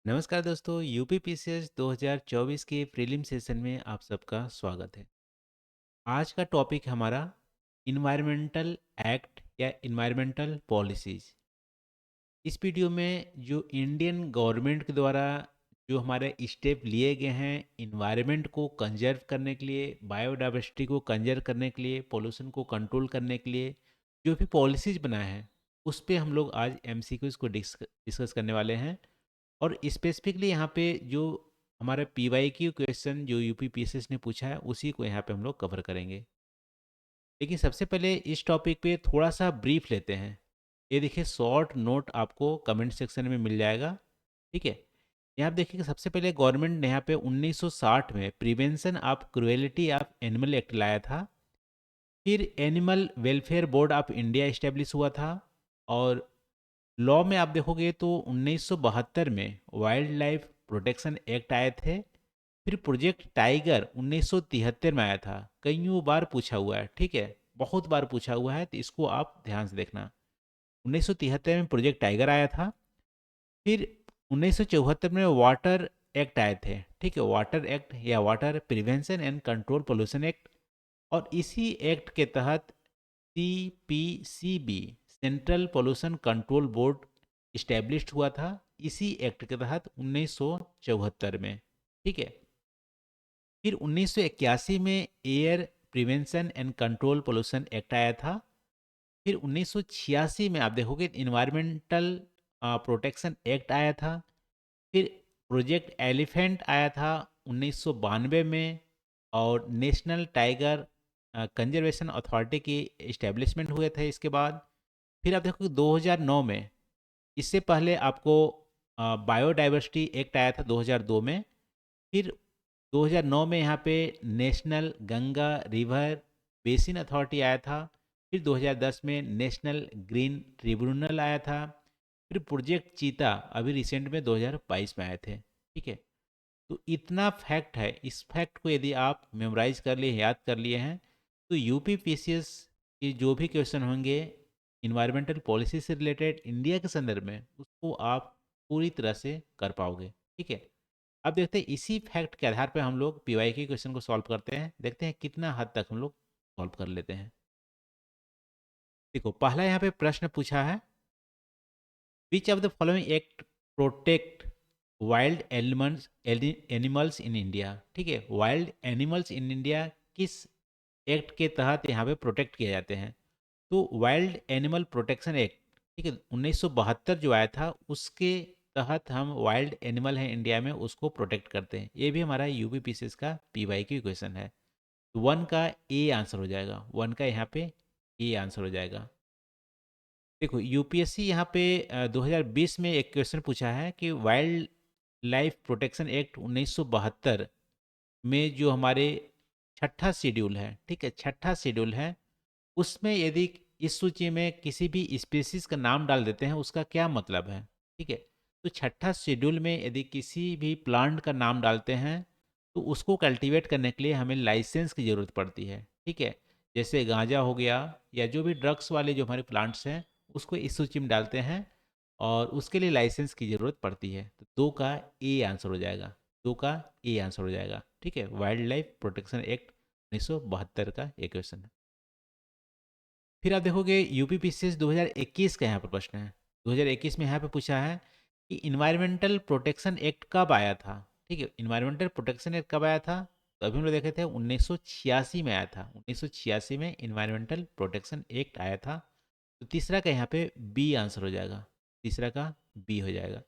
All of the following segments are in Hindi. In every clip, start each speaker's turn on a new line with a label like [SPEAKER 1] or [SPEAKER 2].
[SPEAKER 1] नमस्कार दोस्तों, यूपी पीसीएस 2024 के प्रीलिम सेशन में आप सबका स्वागत है। आज का टॉपिक हमारा इन्वायरमेंटल एक्ट या इन्वायरमेंटल पॉलिसीज। इस वीडियो में जो इंडियन गवर्नमेंट के द्वारा जो हमारे स्टेप लिए गए हैं इन्वायरमेंट को कंजर्व करने के लिए, बायोडाइवर्सिटी को कंजर्व करने के लिए, पोल्यूशन को कंट्रोल करने के लिए जो भी पॉलिसीज बनाए हैं, उस पे हम लोग आज एमसीक्यूज को डिस्कस करने वाले हैं। और स्पेसिफिकली यहाँ पे जो हमारा पीवाईक्यू क्वेश्चन जो यूपी पीएसएस ने पूछा है उसी को यहाँ पे हम लोग कवर करेंगे। लेकिन सबसे पहले इस टॉपिक पे थोड़ा सा ब्रीफ लेते हैं। ये देखिए, शॉर्ट नोट आपको कमेंट सेक्शन में मिल जाएगा। ठीक है, यहाँ आप देखिए कि सबसे पहले गवर्नमेंट ने यहाँ पे 1960 में prevention of cruelty of animal act लाया था। फिर animal welfare board of India establish हुआ था। और लॉ में आप देखोगे तो 1972 में वाइल्ड लाइफ प्रोटेक्शन एक्ट आए थे। फिर प्रोजेक्ट टाइगर 1973 में आया था। कईयों बार पूछा हुआ है, ठीक है, बहुत बार पूछा हुआ है, तो इसको आप ध्यान से देखना। 1973 में प्रोजेक्ट टाइगर आया था। फिर 1974 में वाटर एक्ट आए थे, ठीक है, वाटर एक्ट या water prevention and control pollution act. और इसी एक्ट के तहत CPCB, central pollution control board, established हुआ था इसी एक्ट के तहत 1974 में। ठीक है, फिर 1981 में air prevention and control pollution act आया था। फिर 1986 में आप देखोगे इन्वायरमेंटल प्रोटेक्शन एक्ट आया था। फिर प्रोजेक्ट एलिफेंट आया था 1992 में। और नेशनल टाइगर कंजर्वेशन अथॉरिटी की इस्टेब्लिशमेंट हुए थे इसके बाद। फिर आप देखो 2009 में, इससे पहले आपको बायोडाइवर्सिटी एक्ट आया था 2002 में। फिर 2009 में यहाँ पे national Ganga river basin authority आया था। फिर 2010 में नेशनल ग्रीन ट्रिब्यूनल आया था। फिर प्रोजेक्ट चीता अभी रिसेंट में 2022 में आए थे। ठीक है, तो इतना फैक्ट है। इस फैक्ट को यदि आप मेमोराइज कर लिए, याद कर लिए हैं, तो यूपी पीसीएस के जो भी क्वेश्चन होंगे इन्वायरमेंटल पॉलिसी से रिलेटेड इंडिया के संदर्भ में, उसको आप पूरी तरह से कर पाओगे। ठीक है, अब देखते हैं इसी फैक्ट के आधार पर हम लोग पीवाई के क्वेश्चन को सॉल्व करते हैं। देखते हैं कितना हद तक हम लोग सॉल्व कर लेते हैं। देखो, पहला यहाँ पे प्रश्न पूछा है, which of the following act protect wild animals animals in India. ठीक है, वाइल्ड एनिमल्स इन इंडिया किस एक्ट के तहत यहाँ पे प्रोटेक्ट किए जाते हैं? तो वाइल्ड एनिमल प्रोटेक्शन एक्ट, ठीक है, 1972 जो आया था उसके तहत हम वाइल्ड एनिमल है इंडिया में उसको प्रोटेक्ट करते हैं। ये भी हमारा यूपीपीसीएस का पीवाई क्यू क्वेश्चन है। तो वन का ए आंसर हो जाएगा, वन का यहाँ पे ए आंसर हो जाएगा। देखो, यूपीएससी यहाँ पे 2020 में एक क्वेश्चन पूछा है कि वाइल्ड लाइफ प्रोटेक्शन एक्ट 1972 में जो हमारे छठा शेड्यूल है, ठीक है, छठा शेड्यूल है, उसमें यदि इस सूची में किसी भी स्पीसीज का नाम डाल देते हैं उसका क्या मतलब है? ठीक है, तो छठा शेड्यूल में यदि किसी भी प्लांट का नाम डालते हैं तो उसको कल्टीवेट करने के लिए हमें लाइसेंस की ज़रूरत पड़ती है। ठीक है, जैसे गांजा हो गया या जो भी ड्रग्स वाले जो हमारे प्लांट्स हैं उसको इस सूची में डालते हैं और उसके लिए लाइसेंस की ज़रूरत पड़ती है। तो दो का ए आंसर हो जाएगा, दो का ए आंसर हो जाएगा। ठीक है, वाइल्ड लाइफ प्रोटेक्शन एक्ट 1972 का ये क्वेश्चन है। फिर आप देखोगे यूपी पीसीएस 2021 का यहाँ पर प्रश्न है। 2021 में यहाँ पे पूछा है कि इन्वायरमेंटल प्रोटेक्शन एक्ट कब आया था। ठीक है, इन्वायरमेंटल प्रोटेक्शन एक्ट कब आया था? तो अभी हम लोग देखे थे 1986 में आया था। 1986 में इन्वायरमेंटल प्रोटेक्शन एक्ट आया था। तो तीसरा का यहाँ पे बी आंसर हो जाएगा, तीसरा का बी हो जाएगा।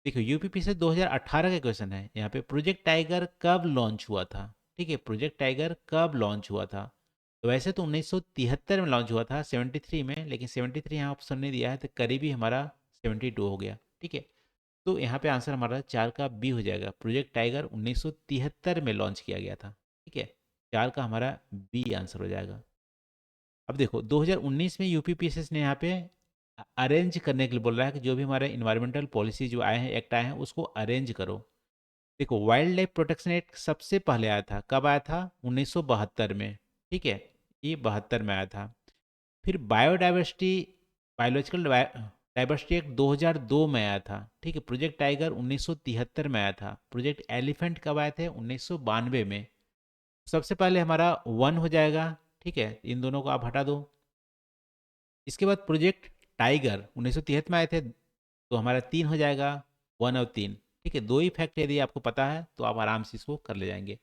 [SPEAKER 1] देखो, यूपीपी से 2018 का क्वेश्चन है यहाँ पे, प्रोजेक्ट टाइगर कब लॉन्च हुआ था? ठीक है, प्रोजेक्ट टाइगर कब लॉन्च हुआ था? तो वैसे तो 1973 में लॉन्च हुआ था, 73 में, लेकिन 73 यहाँ ऑप्शन नहीं दिया है तो करीबी हमारा 72 हो गया। ठीक है, तो यहाँ पे आंसर हमारा चार का बी हो जाएगा। प्रोजेक्ट टाइगर 1973 में लॉन्च किया गया था। ठीक है, चार का हमारा बी आंसर हो जाएगा। अब देखो, 2019 में यूपीपीएसएस ने यहाँ पे अरेंज करने के लिए बोल रहा है कि जो भी हमारे इन्वायरमेंटल पॉलिसी जो आए हैं, एक्ट आए हैं, उसको अरेंज करो। देखो, वाइल्ड लाइफ प्रोटेक्शन एक्ट सबसे पहले आया था, कब आया था? 1972 में। ठीक है, ये 72 में आया था। फिर बायोडाइवर्सिटी, बायोलॉजिकल डाइवर्सिटी एक्ट 2002 में आया था, ठीक है। प्रोजेक्ट टाइगर 1973 में आया था। प्रोजेक्ट एलिफेंट कब आए थे? 1992 में। सबसे पहले हमारा वन हो जाएगा, ठीक है, इन दोनों को आप हटा दो। इसके बाद प्रोजेक्ट टाइगर 1973 में आए थे, तो हमारा 3 हो जाएगा, 1 और 3, ठीक है। दो ही फैक्ट यदि आपको पता है तो आप आराम से इसको कर ले जाएंगे।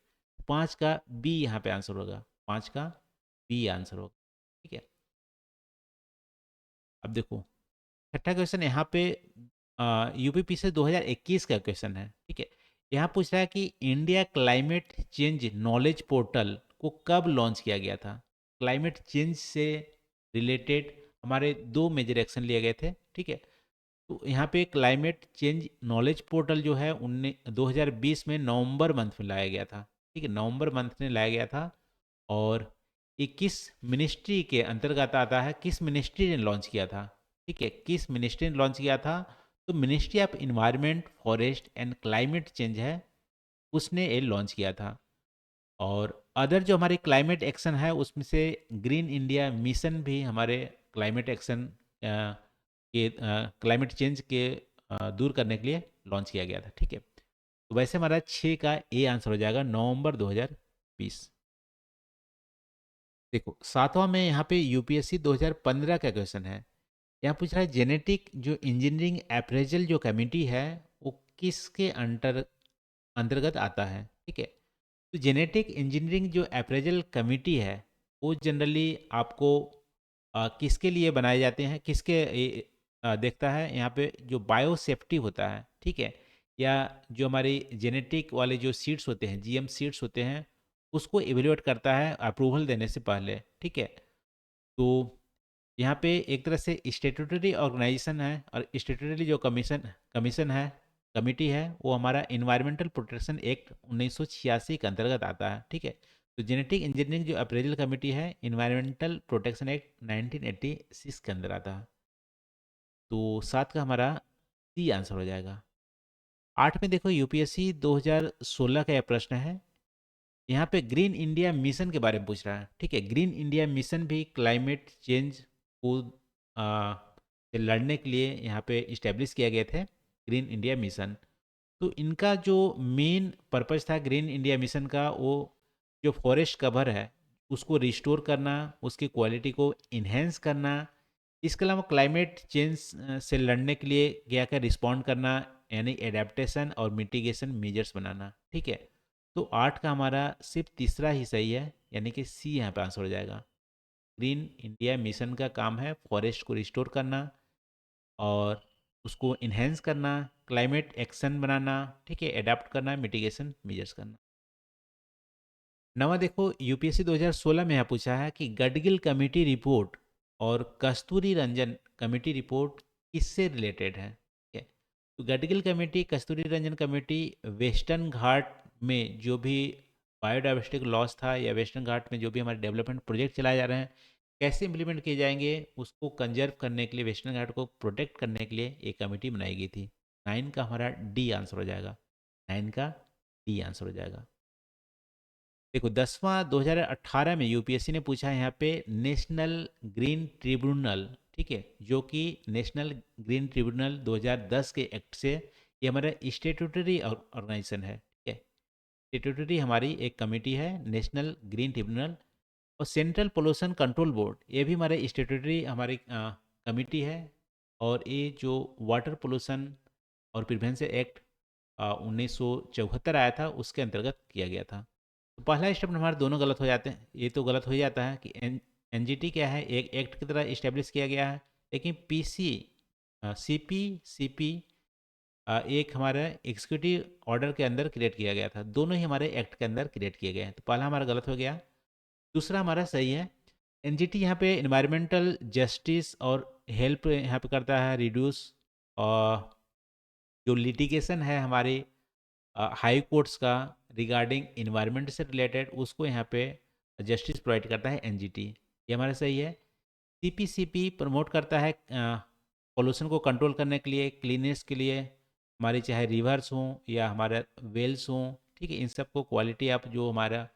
[SPEAKER 1] 5 का बी यहाँ पे आंसर होगा, 5 का बी आंसर होगा, ठीक है। अब देखो छठा क्वेश्चन यहाँ पे यूपीपी से 2021 का क्वेश्चन है, ठीक है। यहाँ पूछ रहा है कि India climate change knowledge portal को कब लॉन्च किया गया था। क्लाइमेट चेंज से रिलेटेड हमारे दो मेजर एक्शन लिए गए थे, ठीक है। तो यहाँ पे क्लाइमेट चेंज नॉलेज पोर्टल जो है 2020 में नवंबर मंथ में लाया गया था, ठीक है, नवंबर मंथ में लाया गया था। और ये किस मिनिस्ट्री के अंतर्गत आता है, किस मिनिस्ट्री ने लॉन्च किया था, ठीक है, किस मिनिस्ट्री ने लॉन्च किया था? तो ministry of environment forest and climate change है, उसने ये लॉन्च किया था। और अदर जो हमारी क्लाइमेट एक्शन है उसमें से ग्रीन इंडिया मिशन भी हमारे क्लाइमेट एक्शन के क्लाइमेट चेंज के दूर करने के लिए लॉन्च किया गया था, ठीक है। तो वैसे हमारा 6 का ए आंसर हो जाएगा, नवंबर 2020। देखो सातवां में यहाँ पे यूपीएससी 2015 का क्वेश्चन है। यहाँ पूछ रहा है जेनेटिक जो इंजीनियरिंग अप्रेजल जो कमेटी है वो किसके अंतर्गत आता है, ठीक है। तो जेनेटिक इंजीनियरिंग जो अप्रेजल कमेटी है वो जनरली आपको किसके लिए बनाए जाते हैं, किसके देखता है यहाँ पे जो बायो सेफ्टी होता है, ठीक है, या जो हमारी जेनेटिक वाले जो सीड्स होते हैं, जीएम सीड्स होते हैं, उसको इवेल्युएट करता है अप्रूवल देने से पहले, ठीक है। तो यहाँ पे एक तरह से स्टेटूटरी ऑर्गेनाइजेशन है, और स्टेटूटरी जो कमीशन कमीशन है, कमिटी है, वो हमारा इन्वायरमेंटल प्रोटेक्शन एक्ट 1986 के अंतर्गत आता है, ठीक है। तो जेनेटिक इंजीनियरिंग जो अप्रेजल कमेटी है इन्वायरमेंटल प्रोटेक्शन एक्ट 1986 के अंदर आता है। तो 7 का हमारा सी आंसर हो जाएगा। 8 में देखो यूपीएससी 2016 का यह प्रश्न है। यहाँ पे ग्रीन इंडिया मिशन के बारे में पूछ रहा है, ठीक है। ग्रीन इंडिया मिशन भी क्लाइमेट चेंज को से लड़ने के लिए यहाँ पे इस्टेब्लिश किया गए थे, ग्रीन इंडिया मिशन। तो इनका जो मेन पर्पस था ग्रीन इंडिया मिशन का, वो जो फॉरेस्ट कवर है उसको रिस्टोर करना, उसकी क्वालिटी को इन्हेंस करना, इसके अलावा क्लाइमेट चेंज से लड़ने के लिए क्या क्या रिस्पॉन्ड करना, यानी एडेप्टेशन और मिटिगेशन मेजर्स बनाना, ठीक है। तो 8 का हमारा सिर्फ तीसरा ही सही है, यानी कि सी यहाँ पे आंसर हो जाएगा। ग्रीन इंडिया मिशन का काम है फॉरेस्ट को रिस्टोर करना और उसको इन्हेंस करना, क्लाइमेट एक्शन बनाना, ठीक है, अडेप्ट करना, मिटिगेशन मेजर्स करना। नवा देखो यूपीएससी 2016 में यहाँ पूछा है कि गडगिल कमेटी रिपोर्ट और कस्तूरी रंजन कमेटी रिपोर्ट किससे रिलेटेड है, ठीक है। तो गडगिल कमेटी, कस्तूरी रंजन कमेटी वेस्टर्न घाट में जो भी बायोडाइवर्सिटी लॉस था, या वेस्टर्न घाट में जो भी हमारे डेवलपमेंट प्रोजेक्ट चलाए जा रहे हैं कैसे इम्प्लीमेंट किए जाएंगे, उसको कंजर्व करने के लिए, वेस्टर्न घाट को प्रोटेक्ट करने के लिए एक कमेटी बनाई गई थी। 9 का हमारा डी आंसर हो जाएगा, 9 का डी आंसर हो जाएगा। देखो 10वां 2018 में यूपीएससी ने पूछा है यहाँ पे नेशनल ग्रीन ट्रिब्यूनल, ठीक है, जो कि नेशनल ग्रीन ट्रिब्यूनल 2010 के एक्ट से ये हमारा स्टेटूटरी ऑर्गेनाइजेशन है, ठीक है। स्टेटूटरी हमारी एक कमेटी है नेशनल ग्रीन ट्रिब्यूनल। और सेंट्रल पोल्यूशन कंट्रोल बोर्ड ये भी हमारे स्टेटूटरी हमारी कमेटी है। और ये जो वाटर पोल्यूशन और प्रिवेंशन एक्ट 1974 आया था उसके अंतर्गत किया गया था। तो पहला स्टेप में हमारे दोनों गलत हो जाते हैं। ये तो गलत हो ही जाता है कि एनजीटी क्या है, एक एक्ट की तरह इस्टेब्लिश किया गया है, लेकिन पीसी सीपी सीपी एक हमारा एग्जीक्यूटिव ऑर्डर के अंदर क्रिएट किया गया था। दोनों ही हमारे एक्ट के अंदर क्रिएट किए गए हैं, तो पहला हमारा गलत हो गया, दूसरा हमारा सही है। एनजीटी यहाँ पे इन्वायरमेंटल जस्टिस और हेल्प यहाँ पे करता है रिड्यूस, और जो लिटिगेशन है हमारे हाई कोर्ट्स का रिगार्डिंग इन्वायरमेंट से रिलेटेड, उसको यहाँ पे जस्टिस प्रोवाइड करता है एनजीटी, ये हमारा सही है। सीपीसीपी प्रमोट करता है पोल्यूशन को कंट्रोल करने के लिए, क्लीनेस के लिए, हमारे चाहे रिवर्स हों या हमारे वेल्स हों, ठीक है, इन सब को क्वालिटी ऑफ जो हमारा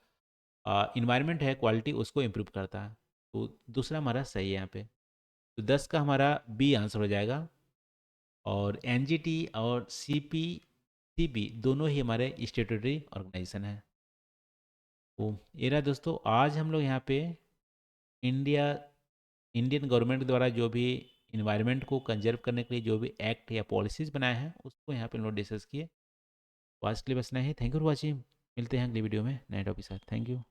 [SPEAKER 1] इन्वायरमेंट है क्वालिटी उसको इम्प्रूव करता है। तो दूसरा हमारा सही है यहाँ पे। तो 10 का हमारा बी आंसर हो जाएगा, और एनजीटी और सीपीसीबी दोनों ही हमारे स्टेटरी ऑर्गेनाइजेशन हैं। तो ये रहा दोस्तों, आज हम लोग यहाँ पे इंडिया इंडियन गवर्नमेंट द्वारा जो भी इन्वायरमेंट को कंजर्व करने के लिए जो भी एक्ट या पॉलिसीज़ बनाए हैं उसको यहाँ पे हम लोग डिस्कस किए। तो आज के लिए बस इतना ही। Thank you for watching. मिलते हैं अगली वीडियो में नए टॉपिक के साथ। Thank you.